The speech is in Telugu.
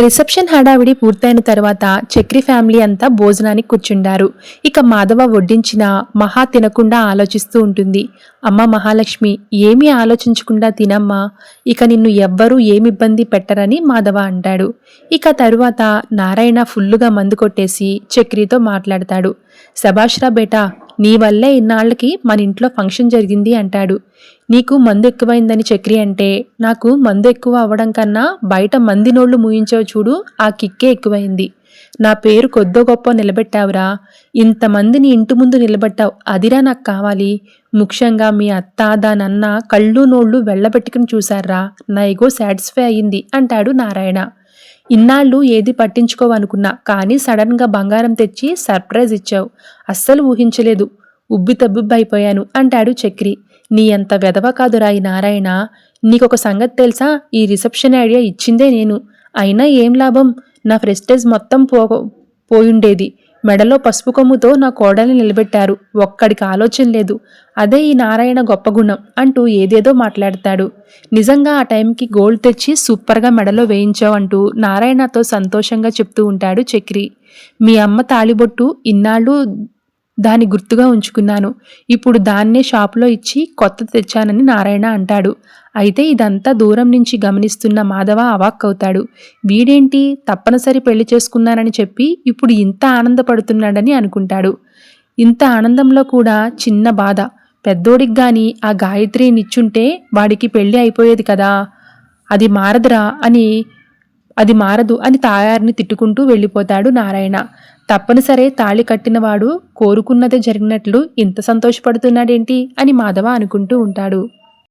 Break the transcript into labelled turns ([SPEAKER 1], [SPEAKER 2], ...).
[SPEAKER 1] రిసెప్షన్ హడావిడి పూర్తయిన తర్వాత చక్రి ఫ్యామిలీ అంతా భోజనానికి కూర్చుండారు. ఇక మాధవ వడ్డించిన మహా తినకుండా ఆలోచిస్తూ ఉంటుంది. అమ్మ మహాలక్ష్మి, ఏమీ ఆలోచించకుండా తినమ్మా, ఇక నిన్ను ఎవ్వరూ ఏమిబ్బంది పెట్టరని మాధవ అంటాడు. ఇక తరువాత నారాయణ ఫుల్లుగా మందు కొట్టేసి చక్రితో మాట్లాడతాడు. శభాష్రా బేటా, నీ వల్లే ఇన్నాళ్లకి మన ఇంట్లో ఫంక్షన్ జరిగింది అంటాడు. నీకు మందు ఎక్కువైందని చక్రి అంటే, నాకు మందు ఎక్కువ అవ్వడం కన్నా బయట మంది నోళ్లు మూయించావు చూడు, ఆ కిక్కే ఎక్కువైంది. నా పేరు కొద్దో గొప్ప నిలబెట్టావురా, ఇంతమందిని ఇంటి ముందు నిలబెట్టావు, అదిరా నాకు కావాలి. ముఖ్యంగా మీ అత్త దానన్న కళ్ళు నోళ్లు వెళ్ళబెట్టుకుని చూశారా, నా ఎగో సాటిస్ఫై అయ్యింది అంటాడు నారాయణ. ఇన్నాళ్ళు ఏది పట్టించుకోవనుకున్నా, కానీ సడన్గా బంగారం తెచ్చి సర్ప్రైజ్ ఇచ్చావు, అస్సలు ఊహించలేదు, ఉబ్బి తబ్బిబ్బైపోయాను అంటాడు చక్రి. నీ అంత వెధవ కాదురా ఈ నారాయణ. నీకొక సంగతి తెలుసా, ఈ రిసెప్షన్ ఐడియా ఇచ్చిందే నేను. అయినా ఏం లాభం, నా ప్రెస్టేజ్ మొత్తం పోయుండేది. మెడలో పసుపు కొమ్ముతో నా కోడల్ని నిలబెట్టారు, ఒక్కడికి ఆలోచన లేదు. అదే ఈ నారాయణ గొప్ప గుణం అంటూ ఏదేదో మాట్లాడతాడు. నిజంగా ఆ టైంకి గోల్డ్ తెచ్చి సూపర్గా మెడలో వేయించావు అంటూ నారాయణతో సంతోషంగా చెప్తూ ఉంటాడు చక్రి. మీ అమ్మ తాళిబొట్టు ఇన్నాళ్ళు దాని గుర్తుగా ఉంచుకున్నాను, ఇప్పుడు దాన్నే షాపులో ఇచ్చి కొత్త తెచ్చానని నారాయణ అంటాడు. అయితే ఇదంతా దూరం నుంచి గమనిస్తున్న మాధవ అవాక్కవుతాడు. వీడేంటి తప్పనిసరి పెళ్లి చేసుకున్నానని చెప్పి ఇప్పుడు ఇంత ఆనందపడుతున్నాడని అనుకుంటాడు. ఇంత ఆనందంలో కూడా చిన్న బాధ, పెద్దోడికి గాని ఆ గాయత్రి నిచ్చుంటే వాడికి పెళ్లి అయిపోయేది కదా, అది మారదురా అని అది మారదు అని తాయారిని తిట్టుకుంటూ వెళ్ళిపోతాడు నారాయణ. తప్పనిసరే తాళి కట్టినవాడు కోరుకున్నదే జరిగినట్లు ఇంత సంతోషపడుతున్నాడేంటి అని మాధవ అనుకుంటూ ఉంటాడు.